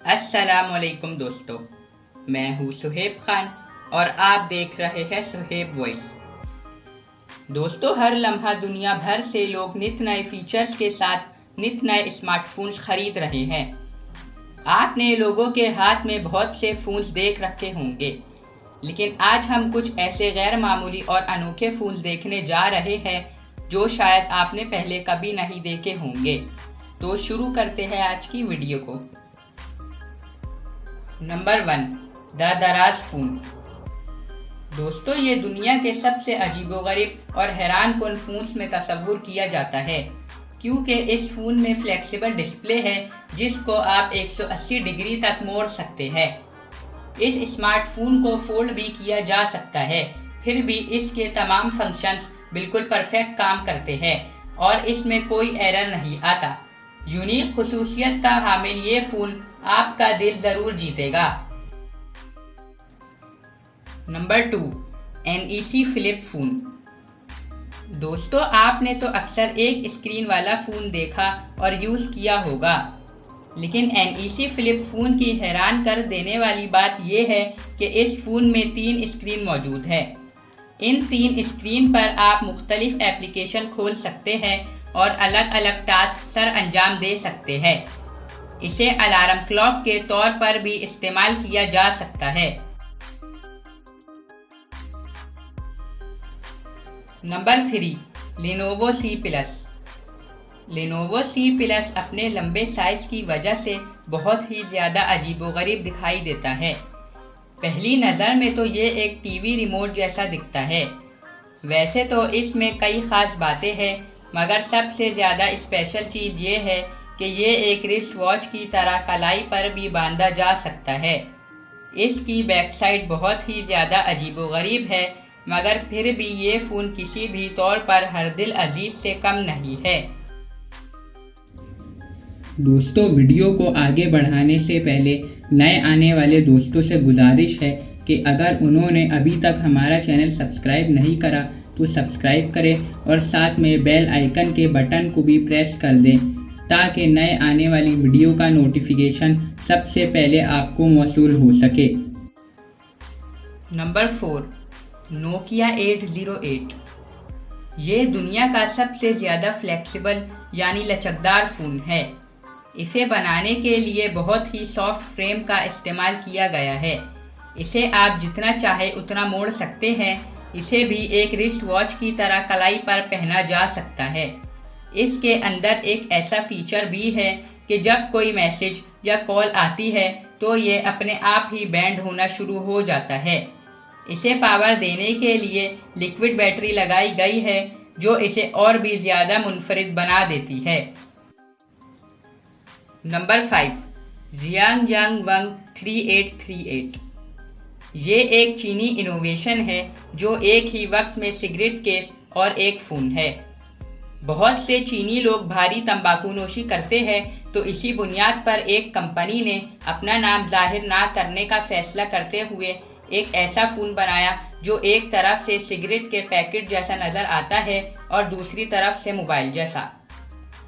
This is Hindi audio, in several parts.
अस्सलामुअलैकुम दोस्तों, मैं हूँ सुहेब खान और आप देख रहे हैं सुहेब वॉइस। दोस्तों, हर लम्हा दुनिया भर से लोग नित नए फीचर्स के साथ नित नए स्मार्टफोन्स खरीद रहे हैं। आपने लोगों के हाथ में बहुत से फ़ोन्स देख रखे होंगे, लेकिन आज हम कुछ ऐसे गैर मामूली और अनोखे फ़ोन्स देखने जा रहे हैं जो शायद आपने पहले कभी नहीं देखे होंगे। तो शुरू करते हैं आज की वीडियो को। नंबर 1, दराज फ़ोन। दोस्तों, ये दुनिया के सबसे अजीबोगरीब और हैरानकुन फ़ोन्स में तस्वुर किया जाता है, क्योंकि इस फ़ोन में फ्लेक्सिबल डिस्प्ले है जिसको आप 180 डिग्री तक मोड़ सकते हैं। इस स्मार्टफोन को फोल्ड भी किया जा सकता है, फिर भी इसके तमाम फंक्शंस बिल्कुल परफेक्ट काम करते हैं और इसमें कोई एरर नहीं आता। यूनिक खुसूसियत का हामिल ये फ़ोन आपका दिल ज़रूर जीतेगा। Number 2, NEC flip phone. दोस्तों, आपने तो अक्सर एक स्क्रीन वाला फ़ोन देखा और यूज़ किया होगा, लेकिन NEC फ्लिप फ़ोन की हैरान कर देने वाली बात यह है कि इस फ़ोन में 3 स्क्रीन मौजूद है। इन 3 स्क्रीन पर आप मुख्तलिफ एप्लीकेशन खोल सकते हैं और अलग अलग टास्क सर अंजाम दे सकते हैं। इसे अलार्म क्लॉक के तौर पर भी इस्तेमाल किया जा सकता है। Number 3, Lenovo C Plus। Lenovo C Plus अपने लंबे साइज की वजह से बहुत ही ज़्यादा अजीबोगरीब दिखाई देता है। पहली नज़र में तो ये एक टीवी रिमोट जैसा दिखता है। वैसे तो इसमें कई ख़ास बातें हैं, मगर सबसे ज़्यादा स्पेशल चीज़ ये है कि ये एक रिस्ट वॉच की तरह कलाई पर भी बांधा जा सकता है। इसकी बैक साइड बहुत ही ज़्यादा अजीबोगरीब है, मगर फिर भी ये फ़ोन किसी भी तौर पर हर दिल अजीज़ से कम नहीं है। दोस्तों, वीडियो को आगे बढ़ाने से पहले नए आने वाले दोस्तों से गुजारिश है कि अगर उन्होंने अभी तक हमारा चैनल सब्सक्राइब नहीं करा तो सब्सक्राइब करें और साथ में बेल आइकन के बटन को भी प्रेस कर दें ताकि नए आने वाली वीडियो का नोटिफिकेशन सबसे पहले आपको मौसूल हो सके। Number 4, Nokia 808। ये दुनिया का सबसे ज़्यादा फ्लेक्सिबल यानी लचकदार फ़ोन है। इसे बनाने के लिए बहुत ही सॉफ्ट फ्रेम का इस्तेमाल किया गया है। इसे आप जितना चाहे उतना मोड़ सकते हैं। इसे भी एक रिस्ट वॉच की तरह कलाई पर पहना जा सकता है। इसके अंदर एक ऐसा फीचर भी है कि जब कोई मैसेज या कॉल आती है तो ये अपने आप ही बैंड होना शुरू हो जाता है। इसे पावर देने के लिए लिक्विड बैटरी लगाई गई है जो इसे और भी ज़्यादा मुनफरिद बना देती है। Number 5, Xiangyang 3838। ये एक चीनी इनोवेशन है जो एक ही वक्त में सिगरेट केस और एक फ़ोन है। बहुत से चीनी लोग भारी तंबाकूनोशी करते हैं, तो इसी बुनियाद पर एक कंपनी ने अपना नाम जाहिर ना करने का फैसला करते हुए एक ऐसा फ़ोन बनाया जो एक तरफ से सिगरेट के पैकेट जैसा नज़र आता है और दूसरी तरफ से मोबाइल जैसा।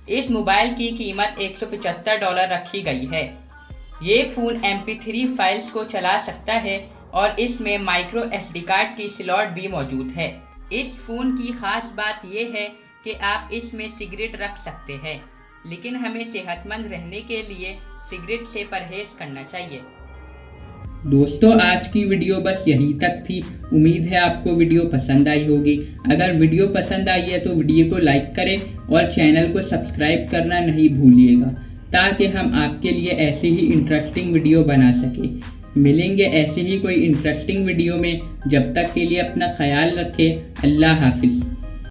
इस मोबाइल की कीमत $175 रखी गई है। ये फ़ोन MP3 फाइल्स को चला सकता है और इसमें माइक्रो SD कार्ड की स्लॉट भी मौजूद है। इस फ़ोन की ख़ास बात यह है कि आप इसमें सिगरेट रख सकते हैं, लेकिन हमें सेहतमंद रहने के लिए सिगरेट से परहेज़ करना चाहिए। दोस्तों, आज की वीडियो बस यहीं तक थी। उम्मीद है आपको वीडियो पसंद आई होगी। अगर वीडियो पसंद आई है तो वीडियो को लाइक करें और चैनल को सब्सक्राइब करना नहीं भूलिएगा ताकि हम आपके लिए ऐसी ही इंटरेस्टिंग वीडियो बना सकें। मिलेंगे ऐसी ही कोई इंटरेस्टिंग वीडियो में। जब तक के लिए अपना ख्याल रखें। अल्लाह हाफिज़।